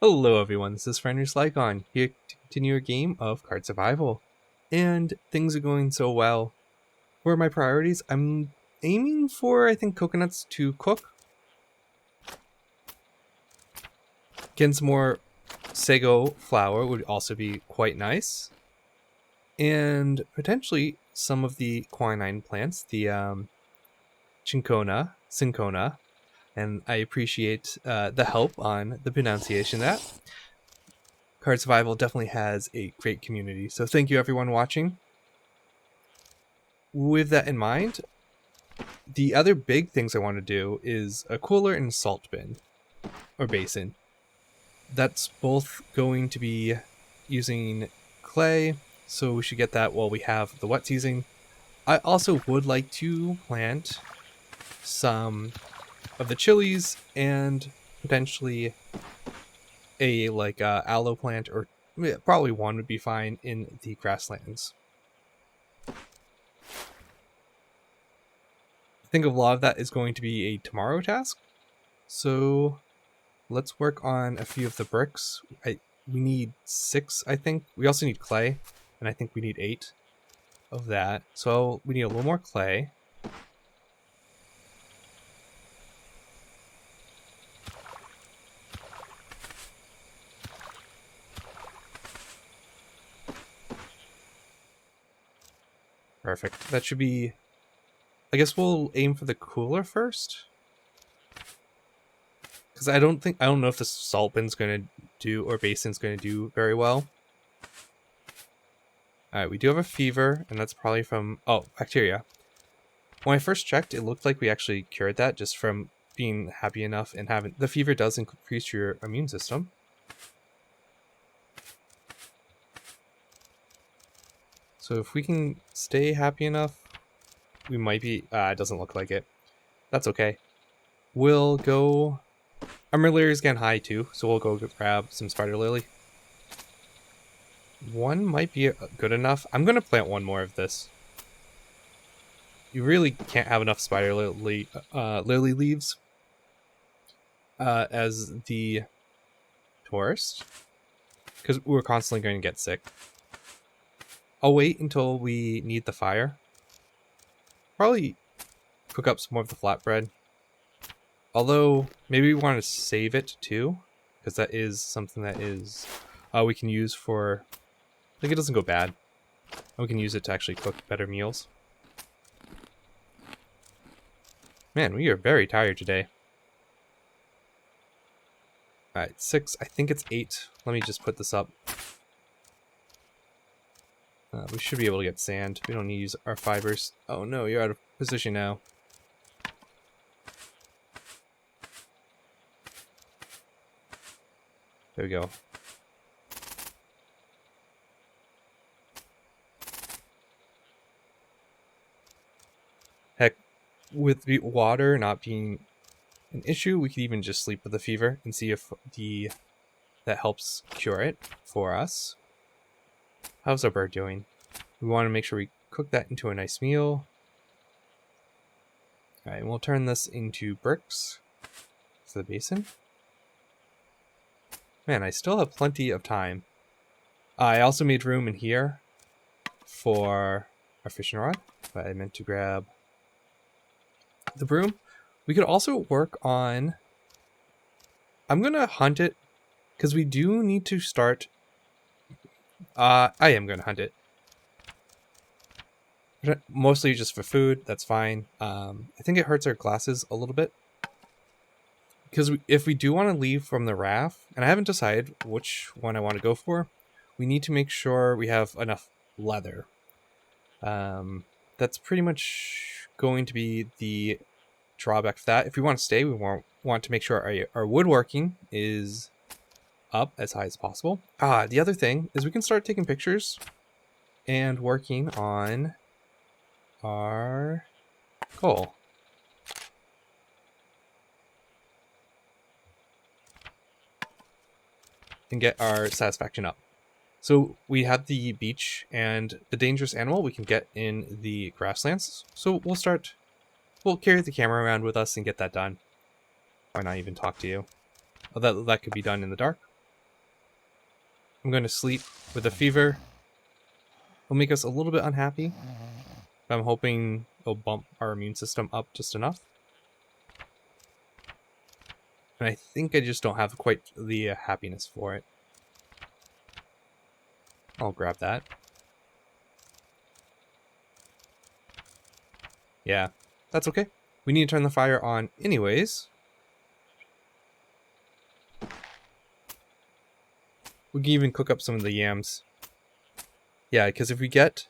Hello everyone, this is Frender's Lycon, here to continue a game of Card Survival. And things are going so well. For my priorities, I'm aiming for, I think, coconuts to cook. Getting some more sago flour would also be quite nice. And potentially some of the quinine plants, the cinchona, and I appreciate the help on the pronunciation of that. Card Survival definitely has a great community, so thank you everyone watching. With that in mind, the other big things I want to do is a cooler and a salt bin, or basin. That's both going to be using clay, so we should get that while we have the wet season. I also would like to plant some of the chilies and potentially a aloe plant, or probably one would be fine in the grasslands. I think a lot of that is going to be a tomorrow task, so let's work on a few of the bricks. We need 6, I think. We also need clay, and I think we need 8 of that, so we need a little more clay. Perfect. That should be... I guess we'll aim for the cooler first. Because I don't know if the salt bin's going to do, or basin's going to do very well. Alright, we do have a fever, and that's probably from... oh, bacteria. When I first checked, it looked like we actually cured that just from being happy enough and having... the fever does increase your immune system. So if we can stay happy enough, we might be... it doesn't look like it. That's okay. We'll go... our malaria is getting high too, so we'll go grab some spider lily. One might be good enough. I'm going to plant one more of this. You really can't have enough spider lily leaves as the tourist, because we're constantly going to get sick. I'll wait until we need the fire. Probably cook up some more of the flatbread. Although, maybe we want to save it too, because that is something that is we can use for... I think it doesn't go bad. We can use it to actually cook better meals. Man, we are very tired today. Alright, 6. I think it's 8. Let me just put this up. We should be able to get sand. We don't need to use our fibers. Oh no, you're out of position now. There we go. Heck, with the water not being an issue, we could even just sleep with the fever and see if that helps cure it for us. How's our bird doing? We want to make sure we cook that into a nice meal. Alright, and we'll turn this into bricks for the basin. Man, I still have plenty of time. I also made room in here for our fishing rod, but I meant to grab the broom. We could also work on... I'm going to hunt it, because we do need to start... I am going to hunt it. Mostly just for food, that's fine. I think it hurts our glasses a little bit. Because if we do want to leave from the raft, and I haven't decided which one I want to go for, we need to make sure we have enough leather. That's pretty much going to be the drawback for that. If we want to stay, we want to make sure our woodworking is up as high as possible. The other thing is we can start taking pictures and working on our coal. And get our satisfaction up. So we have the beach and the dangerous animal we can get in the grasslands. So we'll carry the camera around with us and get that done. Why not even talk to you? Oh, that could be done in the dark. I'm going to sleep with a fever. It'll make us a little bit unhappy. But I'm hoping it'll bump our immune system up just enough. And I think I just don't have quite the happiness for it. I'll grab that. Yeah, that's okay. We need to turn the fire on anyways. We can even cook up some of the yams. Yeah, because if we get...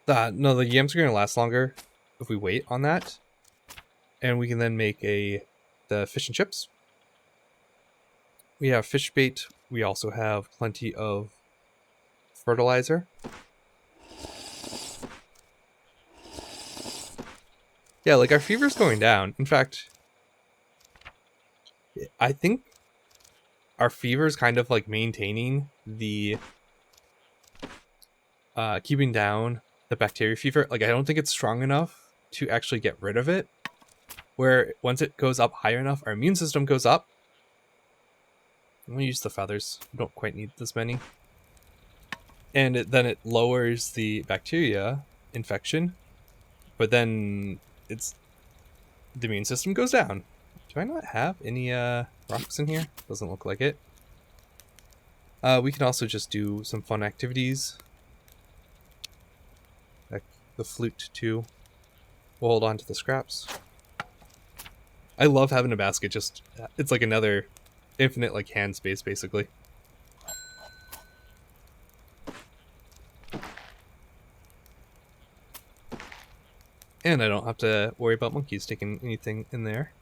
no, the yams are going to last longer if we wait on that. And we can then make the fish and chips. We have fish bait. We also have plenty of fertilizer. Yeah, like our fever's going down. In fact, I think our fever is kind of like maintaining the keeping down the bacteria fever. Like I don't think it's strong enough to actually get rid of it. Where once it goes up higher enough, our immune system goes up. I'm gonna use the feathers. We don't quite need this many. And then it lowers the bacteria infection, but then the immune system goes down. Do I not have any rocks in here? Doesn't look like it. We can also just do some fun activities. Like the flute too. We'll hold on to the scraps. I love having a basket. Just it's like another infinite like hand space basically. And I don't have to worry about monkeys taking anything in there.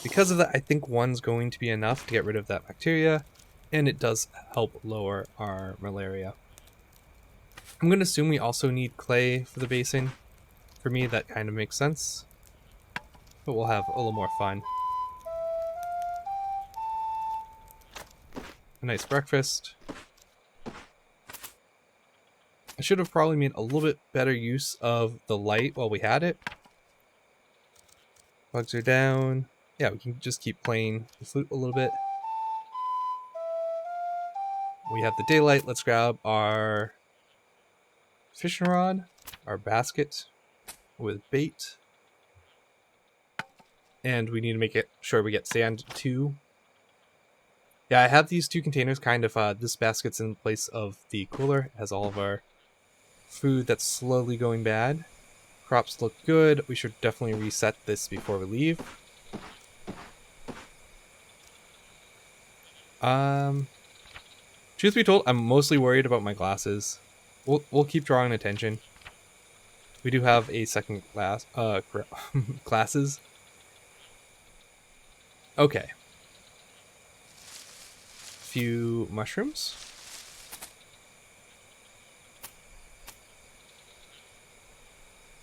Because of that, I think one's going to be enough to get rid of that bacteria, and it does help lower our malaria. I'm going to assume we also need clay for the basin. For me, that kind of makes sense. But we'll have a little more fun. A nice breakfast. I should have probably made a little bit better use of the light while we had it. Bugs are down. Yeah, we can just keep playing the flute a little bit. We have the daylight. Let's grab our fishing rod, our basket with bait. And we need to make it sure we get sand too. Yeah, I have these two containers kind of, this basket's in place of the cooler. It has all of our food that's slowly going bad. Crops look good. We should definitely reset this before we leave. Truth be told, I'm mostly worried about my glasses. We'll keep drawing attention. We do have a second class classes. Okay. Few mushrooms.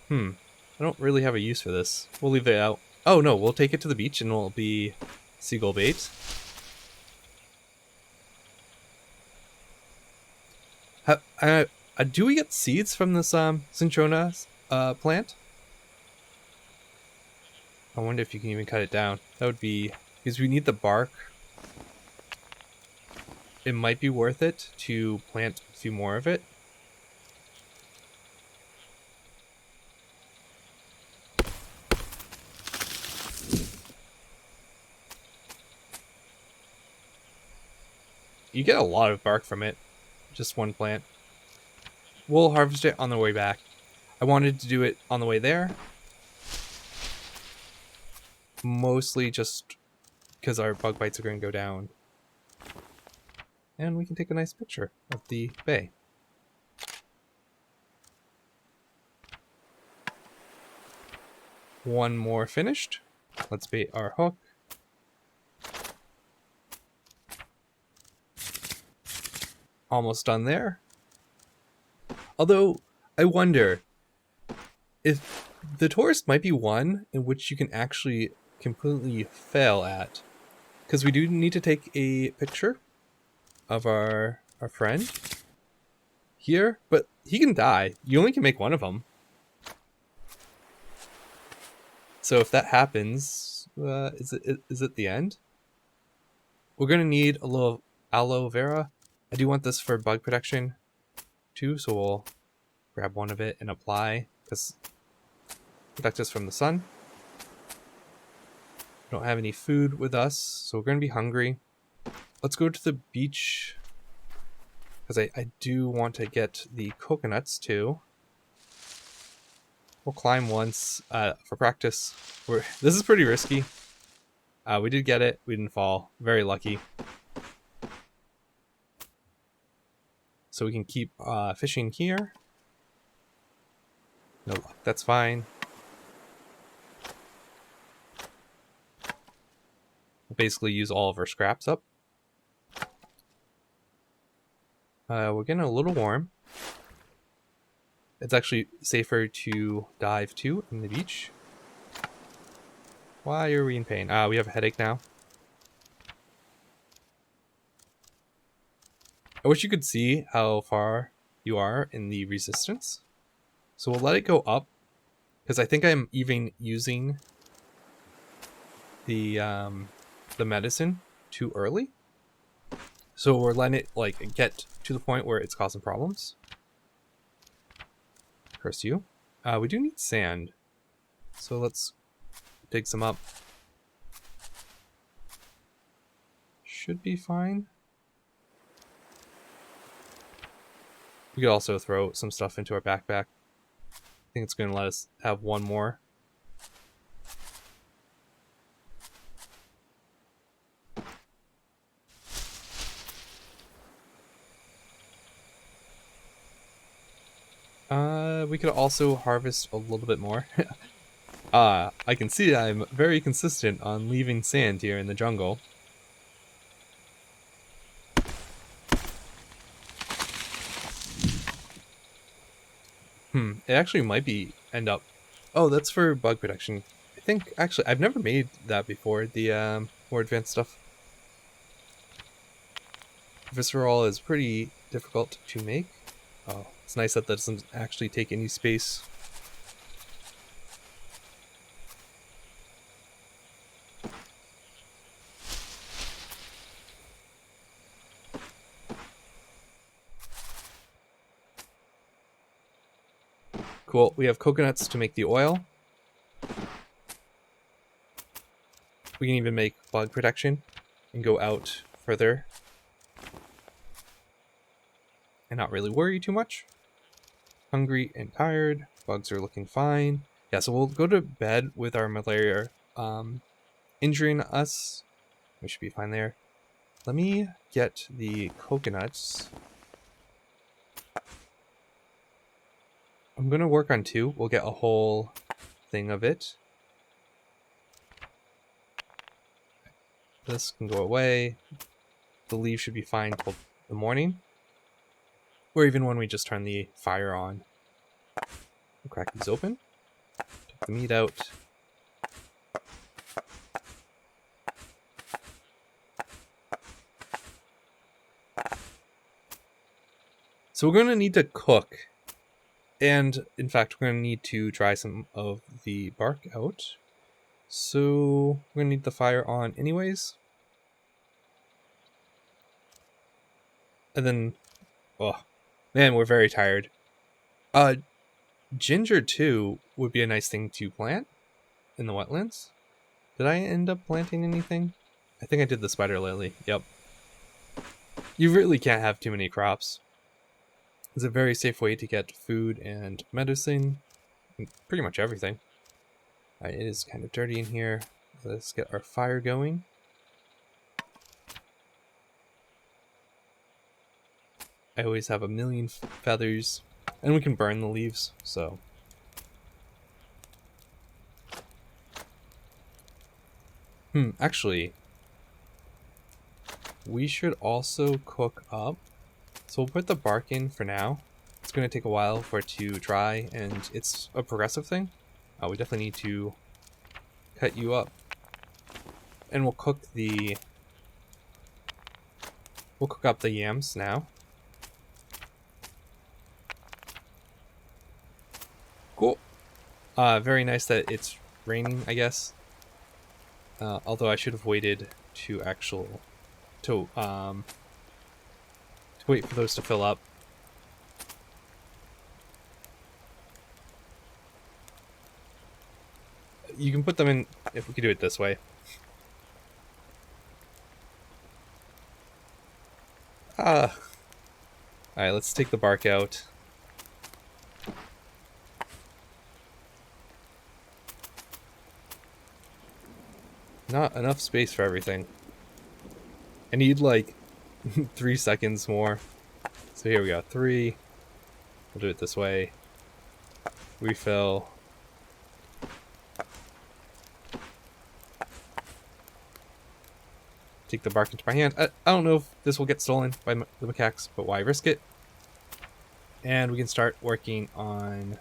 I don't really have a use for this. We'll leave it out. Oh no, we'll take it to the beach and it'll be seagull bait. Do we get seeds from this cinchona plant? I wonder if you can even cut it down. That would be... because we need the bark. It might be worth it to plant a few more of it. You get a lot of bark from it. Just one plant. We'll harvest it on the way back. I wanted to do it on the way there. Mostly just because our bug bites are going to go down. And we can take a nice picture of the bay. One more finished. Let's bait our hook. Almost done there. Although, I wonder if the tourist might be one in which you can actually completely fail at. Because we do need to take a picture of our friend here, but he can die. You only can make one of them. So if that happens, is it the end? We're going to need a little aloe vera. I do want this for bug protection too, so we'll grab one of it and apply, because protect us from the sun. We don't have any food with us, so we're going to be hungry. Let's go to the beach, because I do want to get the coconuts too. We'll climb once for practice. This is pretty risky. We did get it. We didn't fall. Very lucky. So we can keep fishing here. No luck. That's fine. We'll basically use all of our scraps up. We're getting a little warm. It's actually safer to dive to in the beach. Why are we in pain? We have a headache now. I wish you could see how far you are in the resistance. So we'll let it go up, because I think I'm even using the medicine too early. So we're letting it like get to the point where it's causing problems. Curse you. We do need sand, so let's dig some up. Should be fine. We could also throw some stuff into our backpack. I think it's going to let us have one more. We could also harvest a little bit more. I can see I'm very consistent on leaving sand here in the jungle. It actually might be end up... Oh, that's for bug protection. I think, actually, I've never made that before, the more advanced stuff. Visceral is pretty difficult to make. Oh, it's nice that that doesn't actually take any space. Cool, we have coconuts to make the oil. We can even make bug protection and go out further and not really worry too much. Hungry and tired. Bugs are looking fine. Yeah, so we'll go to bed with our malaria injuring us. We should be fine there. Let me get the coconuts. I'm going to work on 2. We'll get a whole thing of it. This can go away. The leaves should be fine till the morning. Or even when we just turn the fire on. We'll crack these open. Take the meat out. So we're going to need to cook. And in fact, we're going to need to dry some of the bark out. So we're going to need the fire on anyways. And then, oh man, we're very tired. Ginger too would be a nice thing to plant in the wetlands. Did I end up planting anything? I think I did the spider lily. Yep. You really can't have too many crops. It's a very safe way to get food and medicine, and pretty much everything. It is kind of dirty in here. Let's get our fire going. I always have a million feathers, and we can burn the leaves, so. Actually, we should also cook up. So we'll put the bark in for now. It's going to take a while for it to dry, and it's a progressive thing. We definitely need to cut you up. And we'll cook up the yams now. Cool. Very nice that it's raining, I guess. Although I should have waited to actual to wait for those to fill up. You can put them in, if we could do it this way. Alright, let's take the bark out. Not enough space for everything. I need like 3 seconds more. So here we go, 3. We'll do it this way. Refill. Take the bark into my hand. I don't know if this will get stolen by the macaques, but why risk it? And we can start working on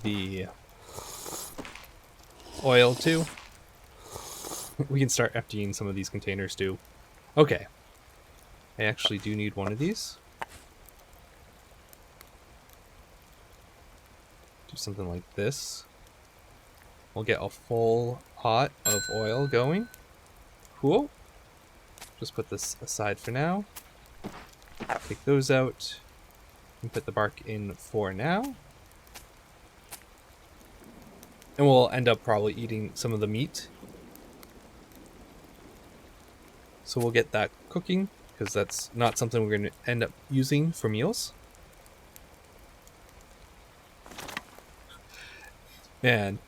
the oil too. We can start emptying some of these containers too. Okay. I actually do need one of these. Do something like this. We'll get a full pot of oil going. Cool. Just put this aside for now. Take those out. And put the bark in for now. And we'll end up probably eating some of the meat. So we'll get that cooking, because that's not something we're going to end up using for meals. Man,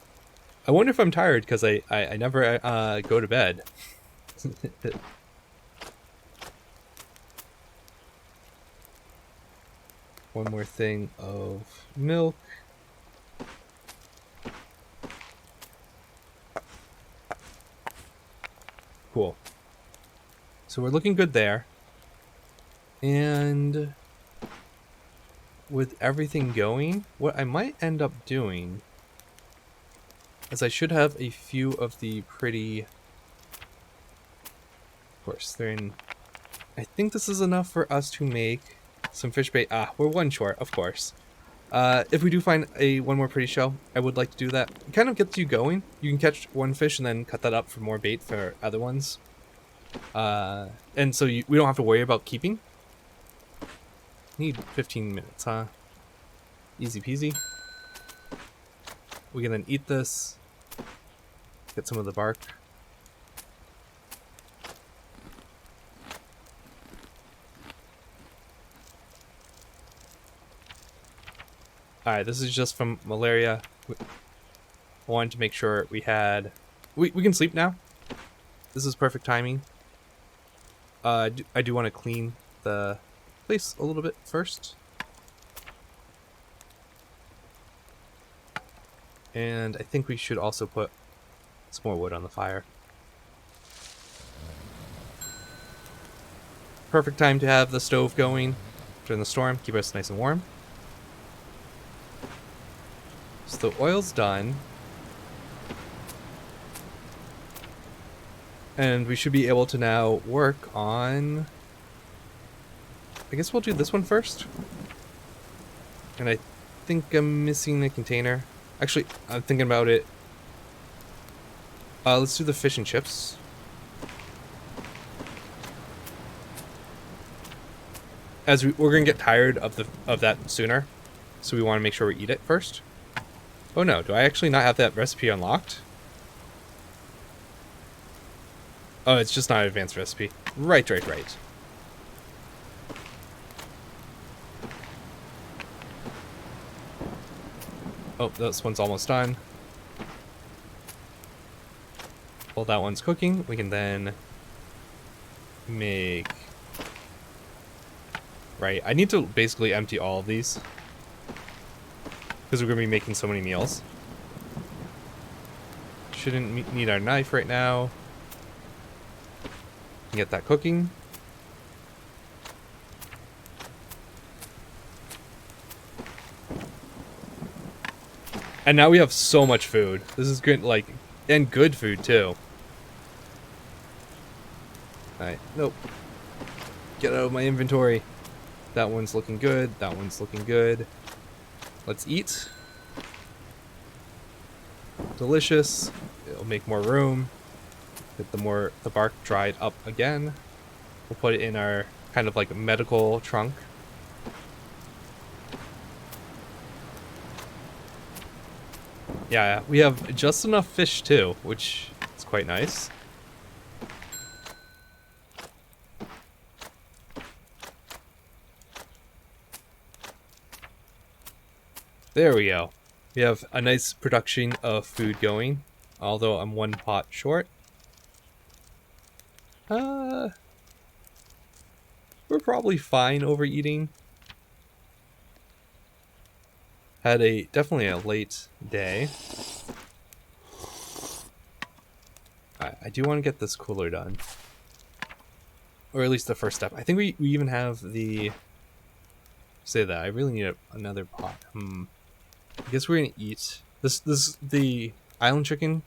I wonder if I'm tired because I never go to bed. One more thing of milk. Cool. So we're looking good there. And with everything going, what I might end up doing is I should have a few of the pretty... Of course, they're in... I think this is enough for us to make some fish bait. We're one short, of course. If we do find one more pretty shell, I would like to do that. It kind of gets you going. You can catch one fish and then cut that up for more bait for other ones. And so we don't have to worry about keeping. Need 15 minutes, huh? Easy peasy. We can then eat this. Get some of the bark. Alright, this is just from malaria. I wanted to make sure we had... We can sleep now. This is perfect timing. I do want to clean the place a little bit first. And I think we should also put some more wood on the fire. Perfect time to have the stove going during the storm. Keep us nice and warm. So the oil's done. And we should be able to now work on... I guess we'll do this one first. And I think I'm missing a container. Actually, I'm thinking about it. Let's do the fish and chips. As we're gonna get tired of that sooner, so we want to make sure we eat it first. Oh no, do I actually not have that recipe unlocked? Oh, it's just not an advanced recipe. Right. Oh, this one's almost done. While that one's cooking, we can then make... Right, I need to basically empty all of these, because we're going to be making so many meals. Shouldn't need our knife right now. Get that cooking. And now we have so much food. This is good, like, and good food too. Alright, nope. Get out of my inventory. That one's looking good. That one's looking good. Let's eat. Delicious. It'll make more room. Get the bark dried up again. We'll put it in our kind of like medical trunk. Yeah, we have just enough fish too, which is quite nice. There we go. We have a nice production of food going, although I'm one pot short. We're probably fine overeating. Had definitely a late day. I do want to get this cooler done. Or at least the first step. I think we even have the... Say that, I really need another pot. I guess we're gonna eat. This the island chicken.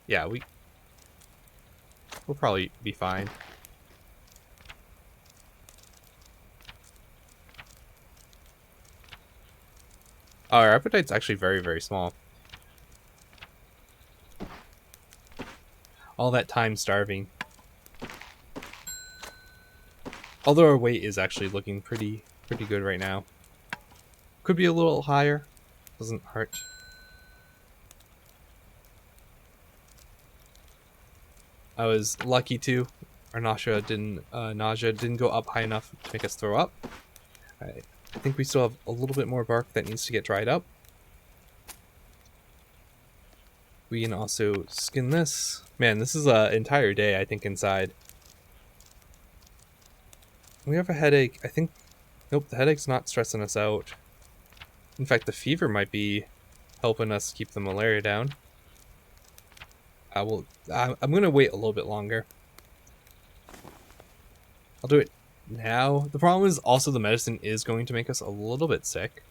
Yeah, we'll probably be fine. Our appetite's actually very, very small. All that time starving. Although our weight is actually looking pretty good right now. Could be a little higher. Doesn't hurt. I was lucky too. Our nausea didn't go up high enough to make us throw up. I think we still have a little bit more bark that needs to get dried up. We can also skin this. Man, this is an entire day, I think, inside. We have a headache. I think... Nope, the headache's not stressing us out. In fact, the fever might be helping us keep the malaria down. I'm going to wait a little bit longer. I'll do it now. The problem is also the medicine is going to make us a little bit sick.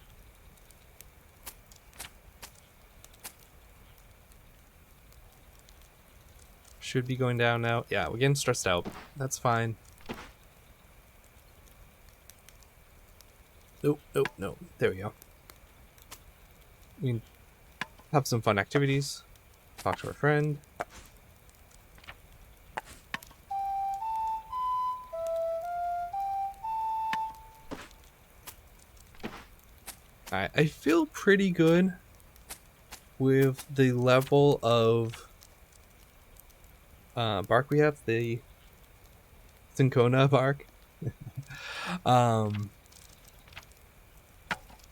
Should be going down now. Yeah, we're getting stressed out. That's fine. Nope, nope, nope. There we go. We can have some fun activities. Talk to our friend. Alright, I feel pretty good with the level of bark we have, the Cinchona bark.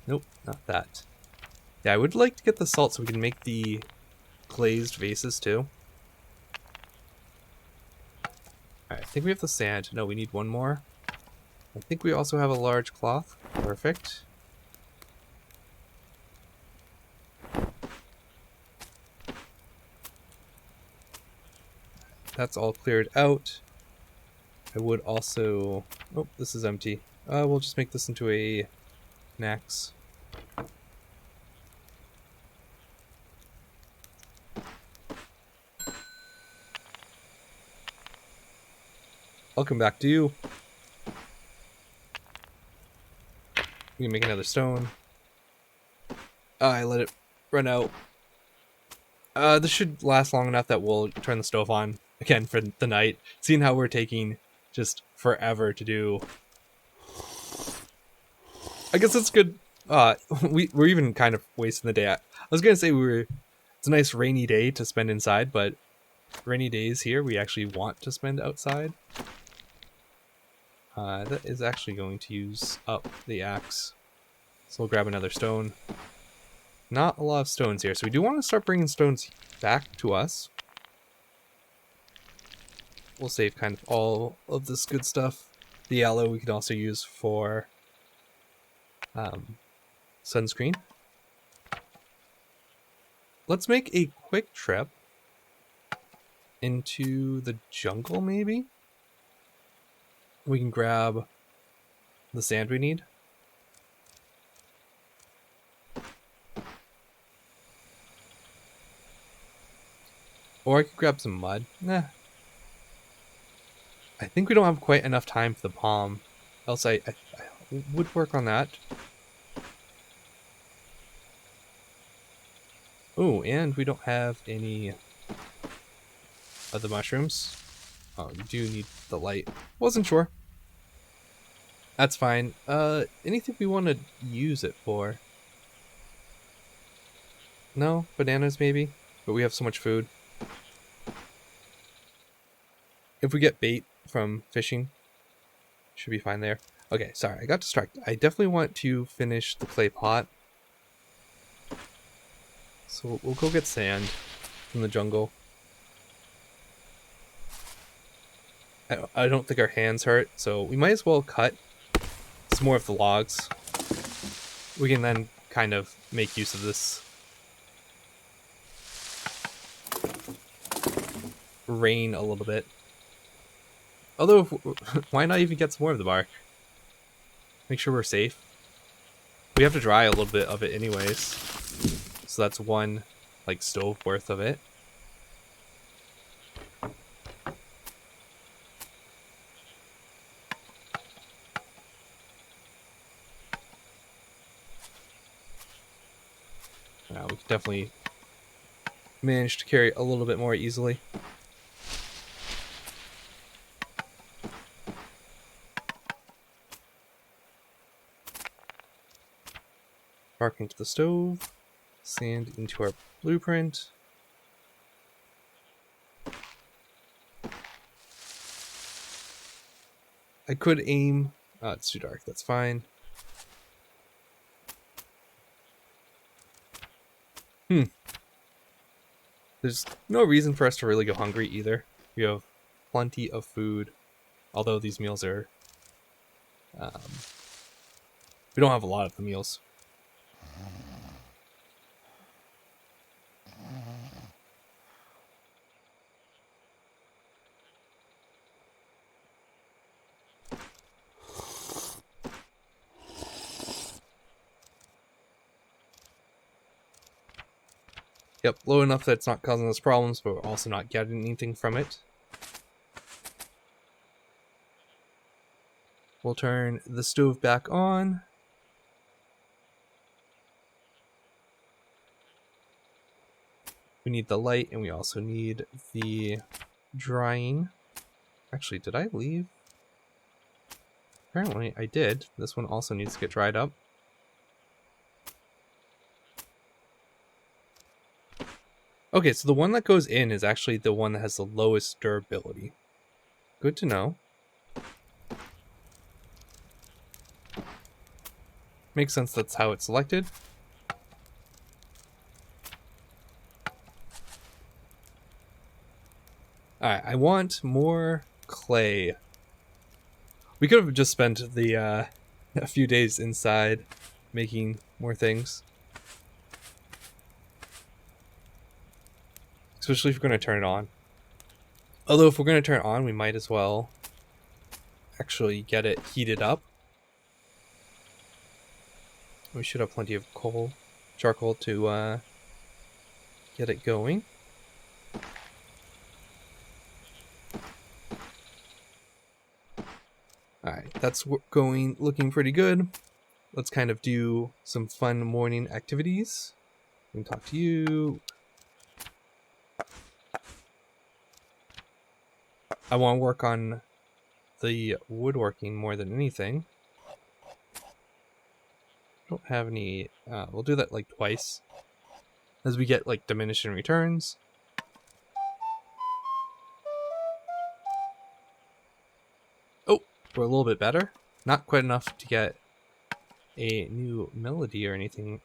Nope, not that. Yeah, I would like to get the salt so we can make the glazed vases too. Alright, I think we have the sand. No, we need one more. I think we also have a large cloth. Perfect. That's all cleared out. I would also... Oh, this is empty. We'll just make this into an axe. I'll come back to you. We can make another stone. I let it run out. This should last long enough that we'll turn the stove on again for the night. Seeing how we're taking just forever to do. I guess it's good. We're even kind of wasting the day. I was gonna say it's a nice rainy day to spend inside, but rainy days here we actually want to spend outside. That is actually going to use up the axe. So we'll grab another stone. Not a lot of stones here, so we do want to start bringing stones back to us. We'll save kind of all of this good stuff. The yellow we can also use for sunscreen. Let's make a quick trip into the jungle, maybe? We can grab the sand we need. Or I could grab some mud. Nah. I think we don't have quite enough time for the palm. Else I would work on that. Oh, and we don't have any of the mushrooms. Oh, you do need the light. Wasn't sure. That's fine. Anything we want to use it for? No? Bananas maybe? But we have so much food. If we get bait from fishing, should be fine there. Okay, sorry, I got distracted. I definitely want to finish the clay pot. So we'll go get sand from the jungle. I don't think our hands hurt, so we might as well cut some more of the logs. We can then kind of make use of this rain a little bit. Although, why not even get some more of the bark? Make sure we're safe. We have to dry a little bit of it anyways. So that's one, like, stove worth of it. We can definitely manage to carry a little bit more easily. Bark into the stove, sand into our blueprint. I could aim. Oh, it's too dark. That's fine. There's no reason for us to really go hungry either. We have plenty of food, although these meals are... we don't have a lot of the meals. Yep, low enough that it's not causing us problems, but we're also not getting anything from it. We'll turn the stove back on. We need the light, and we also need the drying. Actually, did I leave? Apparently I did. This one also needs to get dried up. Okay, so the one that goes in is actually the one that has the lowest durability. Good to know. Makes sense that's how it's selected. Alright, I want more clay. We could have just spent the a few days inside making more things. Especially if we're going to turn it on. Although if we're going to turn it on, we might as well actually get it heated up. We should have plenty of charcoal to get it going. Alright, that's looking pretty good. Let's kind of do some fun morning activities. We can talk to you. I want to work on the woodworking more than anything. Don't have any... we'll do that like twice. As we get like diminishing returns. Oh, we're a little bit better. Not quite enough to get a new melody or anything.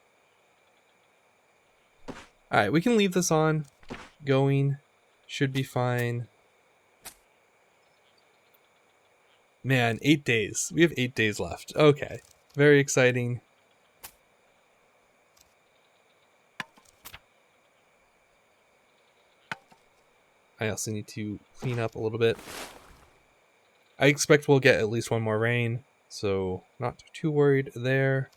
Alright, we can leave this on. Going. Should be fine. Man, 8 days. We have 8 days left. Okay. Very exciting. I also need to clean up a little bit. I expect we'll get at least one more rain, so not too worried there.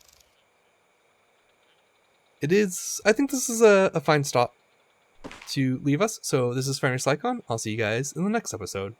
I think this is a fine stop to leave us. So this is Fenris Lycon. I'll see you guys in the next episode.